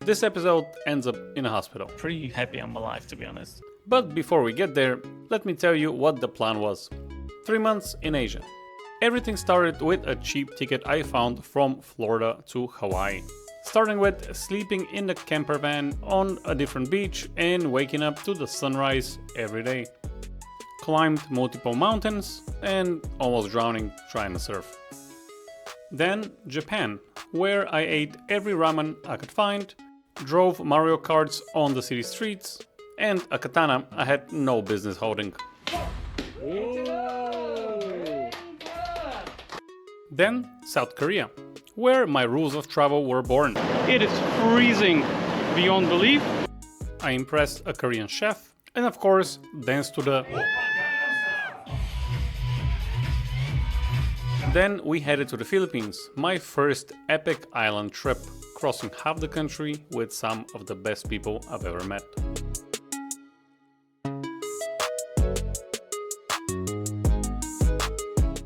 This episode ends up in a hospital. Pretty happy I'm alive, to be honest. But before we get there, let me tell you what the plan was. 3 months in Asia. Everything started with a cheap ticket I found from Florida to Hawaii. Starting with sleeping in a camper van on a different beach and waking up to the sunrise every day. Climbed multiple mountains and almost drowning trying to surf. Then Japan, where I ate every ramen I could find, drove Mario Karts on the city streets, and a katana I had no business holding. Then South Korea, where my rules of travel were born. It is freezing beyond belief. I impressed a Korean chef and of course danced to the... Then we headed to the Philippines, my first epic island trip, crossing half the country with some of the best people I've ever met.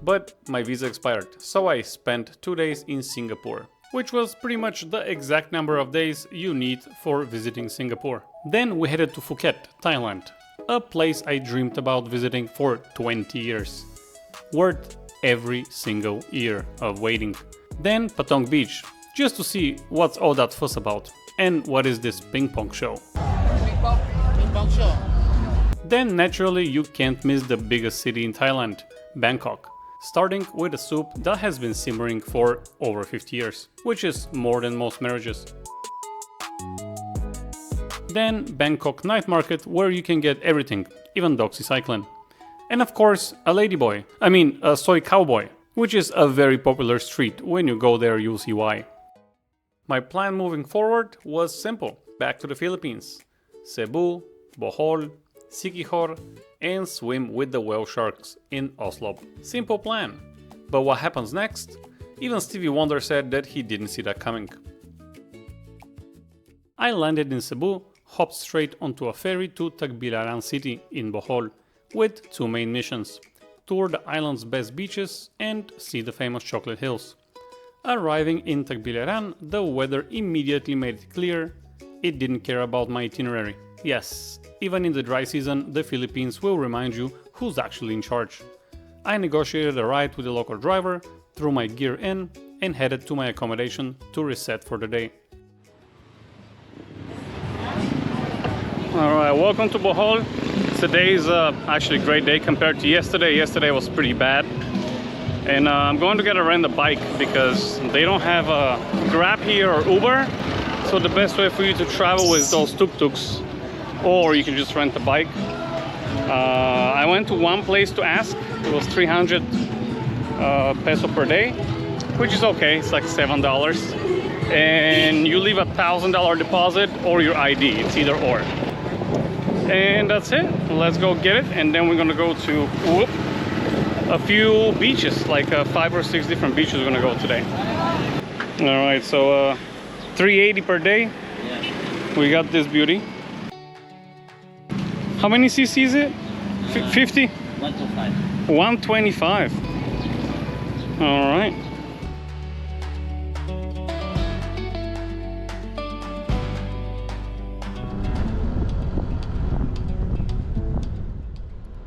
But my visa expired, so I spent 2 days in Singapore, which was pretty much the exact number of days you need for visiting Singapore. Then we headed to Phuket, Thailand, a place I dreamed about visiting for 20 years. Worth every single year of waiting. Then Patong Beach, just to see what's all that fuss about, and what is this ping pong show. Ping pong show. Then naturally you can't miss the biggest city in Thailand, Bangkok. Starting with a soup that has been simmering for over 50 years, which is more than most marriages. Then Bangkok night market, where you can get everything, even doxycycline. And of course a soy cowboy, which is a very popular street. When you go there you'll see why. My plan moving forward was simple: back to the Philippines, Cebu, Bohol, Siquijor, and swim with the whale sharks in Oslob. Simple plan. But what happens next? Even Stevie Wonder said that he didn't see that coming. I landed in Cebu, hopped straight onto a ferry to Tagbilaran city in Bohol, with 2 main missions: tour the island's best beaches and see the famous chocolate hills. Arriving in Tagbilaran, the weather immediately made it clear it didn't care about my itinerary. Yes, even in the dry season, the Philippines will remind you who's actually in charge. I negotiated a ride with the local driver, threw my gear in, and headed to my accommodation to reset for the day. Alright, welcome to Bohol. Today's actually a great day compared to yesterday. Yesterday was pretty bad. And I'm going to rent a bike because they don't have a Grab here or Uber. So the best way for you to travel is those tuk-tuks, or you can just rent a bike. I went to one place to ask. It was 300 peso per day, which is okay. It's like $7. And you leave $1,000 deposit or your ID. It's either or. And that's it. Let's go get it, and then we're gonna go to a few beaches, like 5 or 6 different beaches we're gonna go today. All right, so 380 per day. We got this beauty. How many cc is it? 50? 125. 125. All right.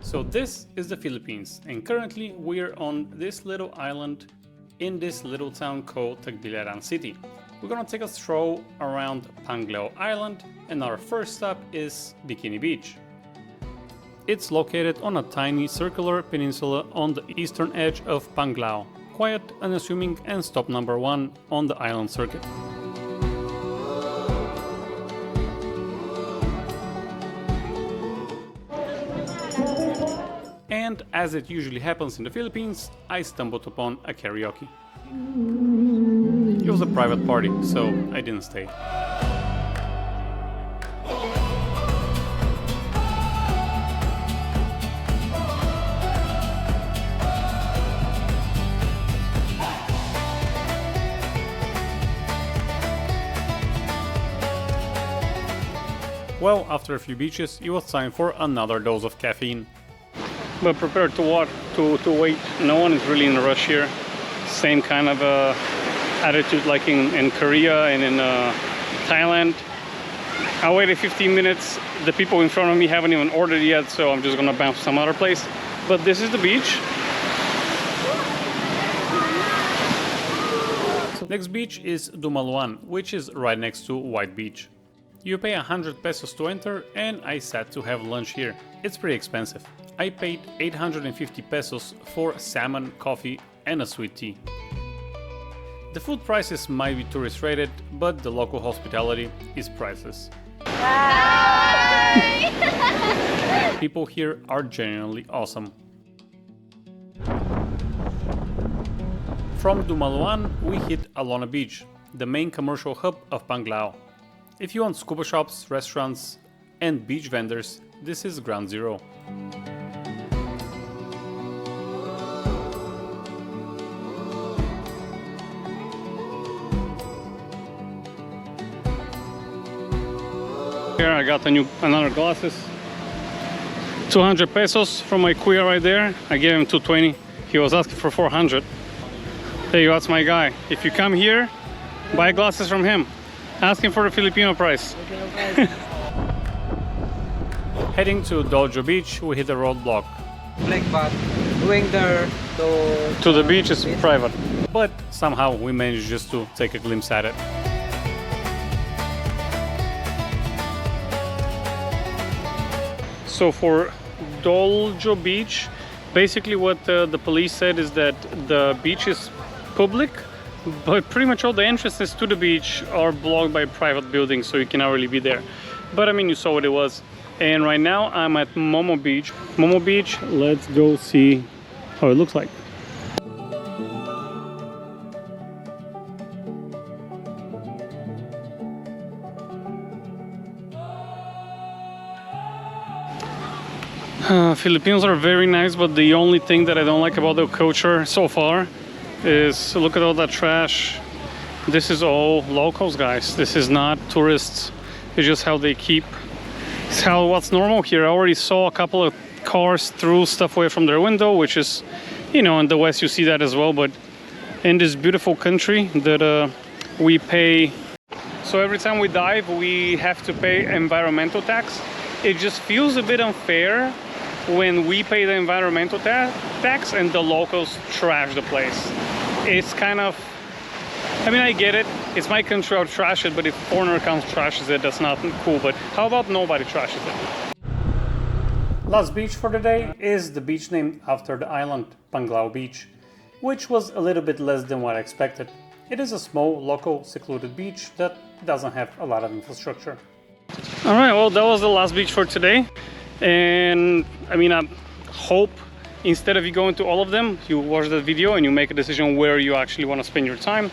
So this is the Philippines, and currently we're on this little island in this little town called Tagbilaran City. We're gonna take a stroll around Panglao Island, and our first stop is Bikini Beach. It's located on a tiny circular peninsula on the eastern edge of Panglao, quiet, unassuming, and stop number 1 on the island circuit. And as it usually happens in the Philippines, I stumbled upon a karaoke. It was a private party, so I didn't stay. Well, after a few beaches, it was time for another dose of caffeine. But prepare to wait. No one is really in a rush here. Same kind of attitude like in Korea and in Thailand. I waited 15 minutes. The people in front of me haven't even ordered yet, so I'm just gonna bounce some other place. But this is the beach. Next beach is Dumaluan, which is right next to White Beach. You pay 100 pesos to enter, and I sat to have lunch here. It's pretty expensive. I paid 850 pesos for salmon, coffee, and a sweet tea. The food prices might be tourist rated, but the local hospitality is priceless. People here are genuinely awesome. From Dumaluan, we hit Alona Beach, the main commercial hub of Panglao. If you want scuba shops, restaurants, and beach vendors, this is ground zero. Here I got another glasses. 200 pesos from my kuya right there. I gave him 220. He was asking for 400. There you go, that's my guy. If you come here, buy glasses from him. Ask him for the Filipino price. Heading to Dojo Beach, we hit a roadblock. But going there to the beach is private. But somehow we managed just to take a glimpse at it. So for Dojo Beach, basically what the police said is that the beach is public, but pretty much all the entrances to the beach are blocked by private buildings, so you cannot really be there. But I mean, you saw what it was. And right now I'm at Momo Beach. Momo Beach, let's go see how it looks like. Filipinos are very nice, but the only thing that I don't like about the culture so far is look at all that trash. This is all locals, guys. This is not tourists. It's just how they keep. It's what's normal here. I already saw a couple of cars threw stuff away from their window, which is, you know, in the West you see that as well. But in this beautiful country that we pay, so every time we dive we have to pay environmental tax. It just feels a bit unfair when we pay the environmental tax and the locals trash the place. It's kind of, I mean, I get it, it's my country, I'll trash it, but if a foreigner comes trashes it, that's not cool. But how about nobody trashes it? Last beach for the day is the beach named after the island, Panglao Beach, which was a little bit less than what I expected. It is a small, local, secluded beach that doesn't have a lot of infrastructure. Alright, well, that was the last beach for today. And I mean, I hope instead of you going to all of them, you watch the video and you make a decision where you actually want to spend your time.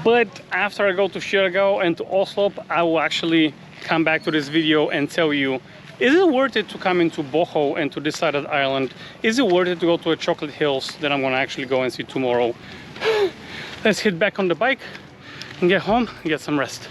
But after I go to Siquijor and to Oslob, I will actually come back to this video and tell you, is it worth it to come into Bohol and to this side of the island? Is it worth it to go to a chocolate hills that I'm going to actually go and see tomorrow? Let's hit back on the bike and get home and get some rest.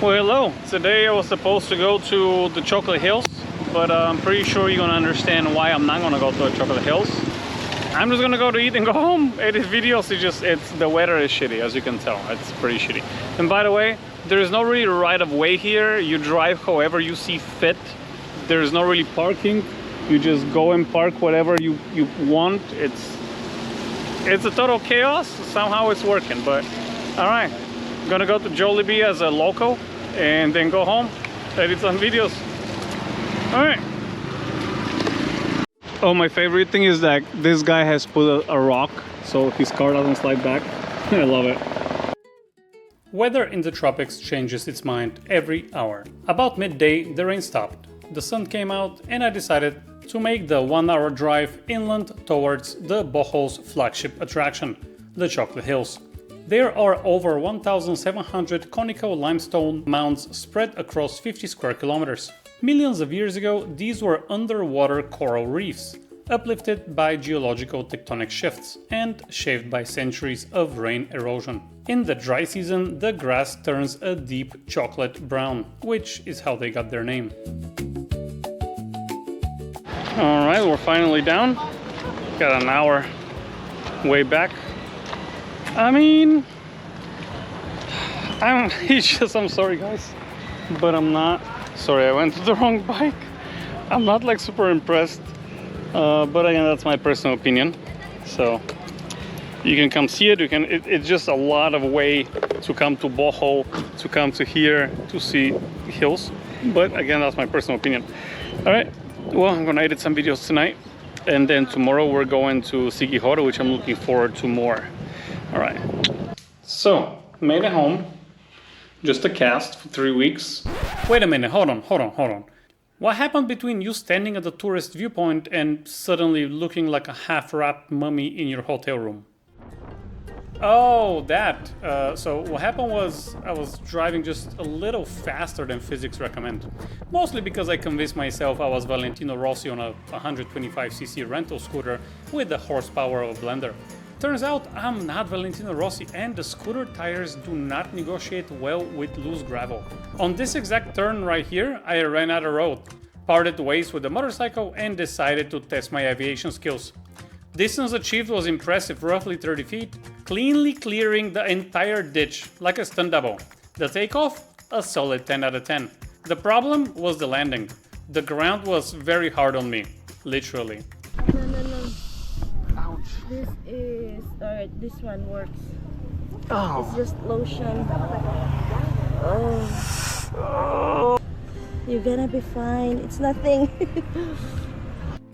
Well, hello. Today I was supposed to go to the Chocolate Hills, but I'm pretty sure you're gonna understand why I'm not gonna go to the Chocolate Hills. I'm just gonna go to eat and go home, edit videos. It's the weather is shitty, as you can tell. It's pretty shitty. And by the way, there is no really right of way here. You drive however you see fit. There is no really parking. You just go and park whatever you want. It's a total chaos. Somehow it's working, but all right. I'm gonna go to Jollibee as a local and then go home, edit some videos. All right. Oh, my favorite thing is that this guy has put a rock so his car doesn't slide back. I love it. Weather in the tropics changes its mind every hour. About midday, the rain stopped. The sun came out and I decided to make the 1-hour drive inland towards the Bohol's flagship attraction, the Chocolate Hills. There are over 1,700 conical limestone mounds spread across 50 square kilometers. Millions of years ago, these were underwater coral reefs, uplifted by geological tectonic shifts and shaped by centuries of rain erosion. In the dry season, the grass turns a deep chocolate brown, which is how they got their name. All right, we're finally down. Got an hour way back. I mean, I'm sorry guys, but I'm not, sorry, I went to the wrong bike. I'm not like super impressed, but again, that's my personal opinion. So you can come see it. It's just a lot of way to come to Bohol, to come to here, to see hills. But again, that's my personal opinion. All right, well, I'm gonna edit some videos tonight. And then tomorrow we're going to Siquijor, which I'm looking forward to more. All right. So, made it home. Just a cast for 3 weeks. Wait a minute, hold on. What happened between you standing at the tourist viewpoint and suddenly looking like a half-wrapped mummy in your hotel room? Oh, that. So what happened was I was driving just a little faster than physics recommend. Mostly because I convinced myself I was Valentino Rossi on a 125cc rental scooter with the horsepower of a blender. Turns out I'm not Valentino Rossi, and the scooter tires do not negotiate well with loose gravel. On this exact turn right here, I ran out of road, parted ways with the motorcycle, and decided to test my aviation skills. Distance achieved was impressive, roughly 30 feet, cleanly clearing the entire ditch like a stunt double. The takeoff, a solid 10 out of 10. The problem was the landing. The ground was very hard on me, literally. No. Ouch. This is, alright, this one works. Oh. It's just lotion. Oh. You're gonna be fine. It's nothing.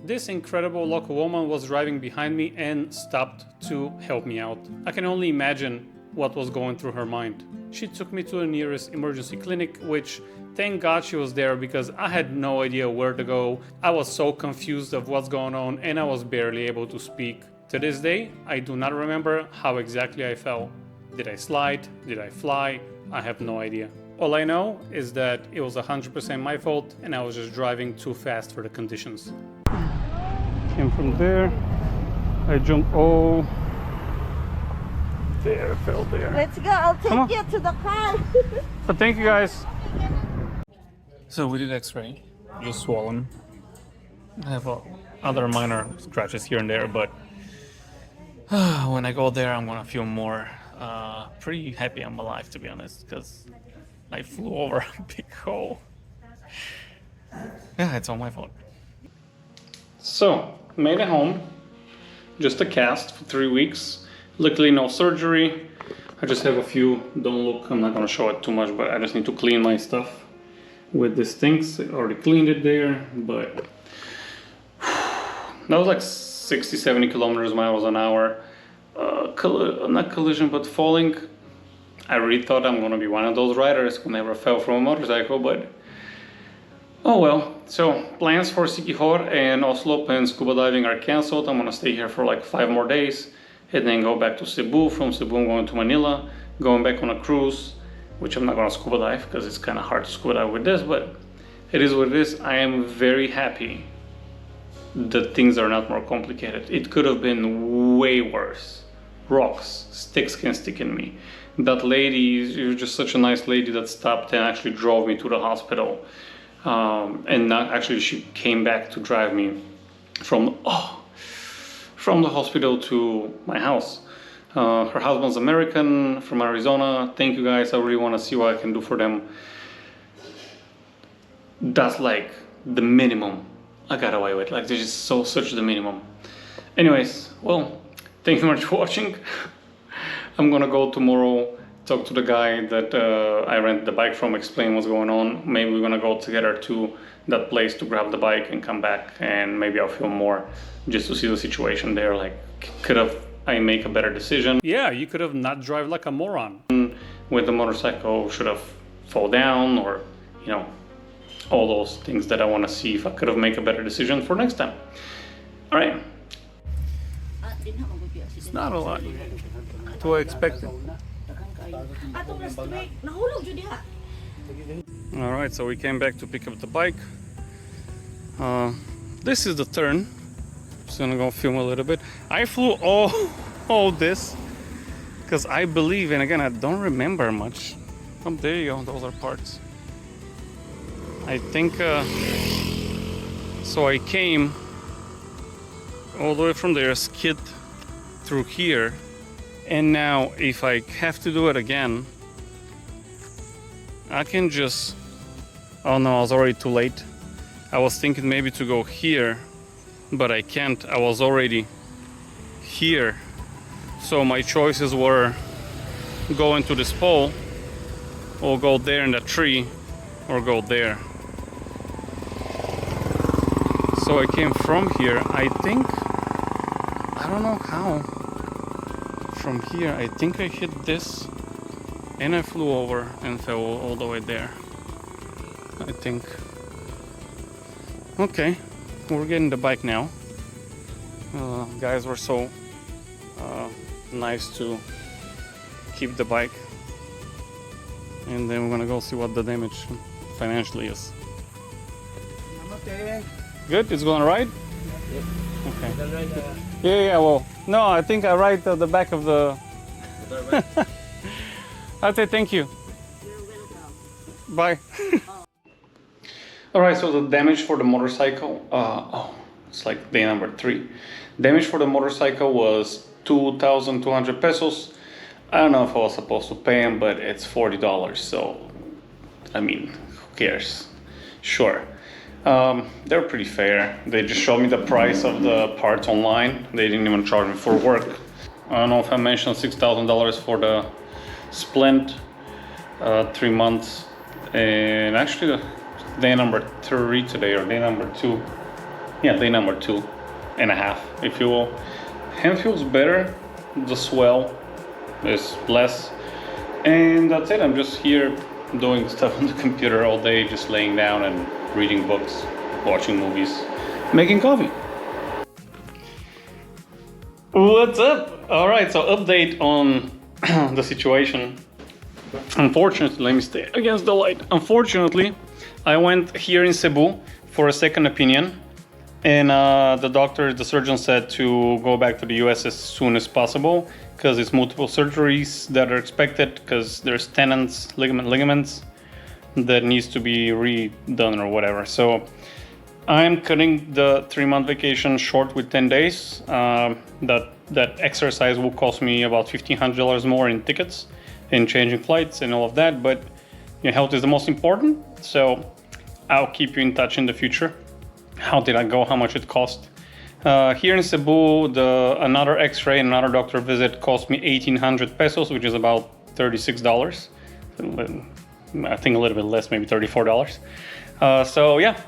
This incredible local woman was driving behind me and stopped to help me out. I can only imagine what was going through her mind. She took me to the nearest emergency clinic, which thank God she was there because I had no idea where to go. I was so confused of what's going on and I was barely able to speak. To this day, I do not remember how exactly I fell. Did I slide? Did I fly? I have no idea. All I know is that it was 100% my fault and I was just driving too fast for the conditions. Came from there, I jumped, oh, there, I fell there. Let's go, I'll take you to the car. But thank you guys. So we did x-ray, just swollen. I have other minor scratches here and there, but when I go there, I'm gonna feel more pretty happy I'm alive, to be honest, because I flew over a big hole. Yeah, it's all my fault. So, made it home. Just a cast for 3 weeks. Luckily no surgery. I just have a few, don't look, I'm not gonna show it too much, but I just need to clean my stuff with these things. I already cleaned it there, but that was like 60-70 kilometers miles an hour. Not collision, but falling. I really thought I'm gonna be one of those riders who never fell from a motorcycle, but oh well. So plans for Siquijor and Oslob and scuba diving are cancelled. I'm gonna stay here for like 5 more days and then go back to Cebu. From Cebu I'm going to Manila, going back on a cruise, which I'm not gonna scuba dive because it's kind of hard to scuba dive with this, but it is what it is. I am very happy that things are not more complicated. It could have been way worse. Rocks, sticks can stick in me. That lady, you're just such a nice lady that stopped and actually drove me to the hospital. And not actually, she came back to drive me from the hospital to my house. Her husband's American, from Arizona. Thank you guys, I really want to see what I can do for them. That's like the minimum I got away with. Like, this is such the minimum. Anyways, well, thank you very much for watching. I'm gonna go tomorrow, talk to the guy that I rented the bike from, explain what's going on. Maybe we're gonna go together to that place to grab the bike and come back, and maybe I'll film more just to see the situation there. Like, could have I make a better decision? Yeah, you could have not drive like a moron. With the motorcycle, should have fall down, or, you know, all those things that I want to see if I could have made a better decision for next time. All right. It's not a lot to expect. All right, so we came back to pick up the bike. This is the turn. Just gonna go film a little bit. I flew all this because I believe, and again, I don't remember much. Oh, there you go. Those are parts. I think so. I came all the way from there, skid through here, and now if I have to do it again, I can just... Oh no, I was already too late. I was thinking maybe to go here, but I can't. I was already here. So my choices were go into this pole, or go there in that tree, or go there. So I came from here, I think, I don't know how. From here, I think I hit this, and I flew over and fell all the way there, I think. Okay, we're getting the bike now. Guys were so nice to keep the bike, and then we're gonna go see what the damage financially is. I'm okay. Good, it's going right? Yep. Okay. Yeah, well, no, I think I ride the back of the... I'd say thank you. Bye. Alright, so the damage for the motorcycle, it's like day number 3. Damage for the motorcycle was 2,200 pesos. I don't know if I was supposed to pay them, but it's $40, so, I mean, who cares? Sure. They're pretty fair. They just showed me the price of the parts online. They didn't even charge me for work. I don't know if I mentioned $6,000 for the splint, 3 months, and actually the day number 3 today, or day number 2. Yeah, day number 2.5, if you will. Hand feels better. The swell is less, and that's it. I'm just here doing stuff on the computer all day, just laying down and reading books, watching movies, making coffee. What's up? All right, so update on the situation. Unfortunately, let me stay against the light. Unfortunately, I went here in Cebu for a second opinion, and the surgeon said to go back to the US as soon as possible, because it's multiple surgeries that are expected, because there's tendons, ligaments that needs to be redone or whatever. So I'm cutting the 3-month vacation short with 10 days. That exercise will cost me about $1,500 more in tickets and changing flights and all of that, but your health is the most important, so I'll keep you in touch in the future. How did I go? How much it cost? Here in Cebu, another x-ray and another doctor visit cost me 1,800 pesos, which is about $36. I think a little bit less, maybe $34. So yeah,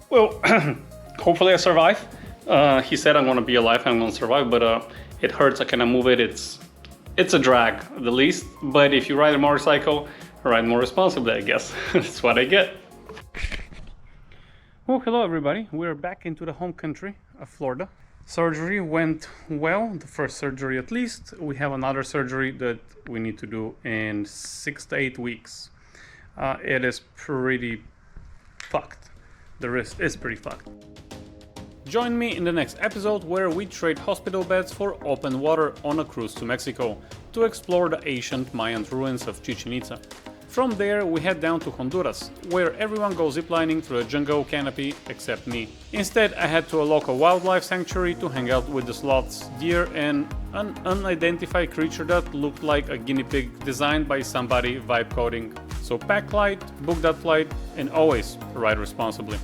well, hopefully I survive. He said I'm gonna be alive, I'm gonna survive, but it hurts. I cannot move it. It's a drag, at the least. But if you ride a motorcycle, ride more responsibly, I guess. That's what I get. Well, hello everybody. We're back into the home country of Florida. Surgery went well, the first surgery at least. We have another surgery that we need to do in 6 to 8 weeks. It is pretty fucked. The wrist is pretty fucked. Join me in the next episode where we trade hospital beds for open water on a cruise to Mexico to explore the ancient Mayan ruins of Chichen Itza. From there we head down to Honduras, where everyone goes ziplining through a jungle canopy except me. Instead I head to a local wildlife sanctuary to hang out with the sloths, deer and an unidentified creature that looked like a guinea pig designed by somebody vibe coding. So pack light, book that flight, and always ride responsibly.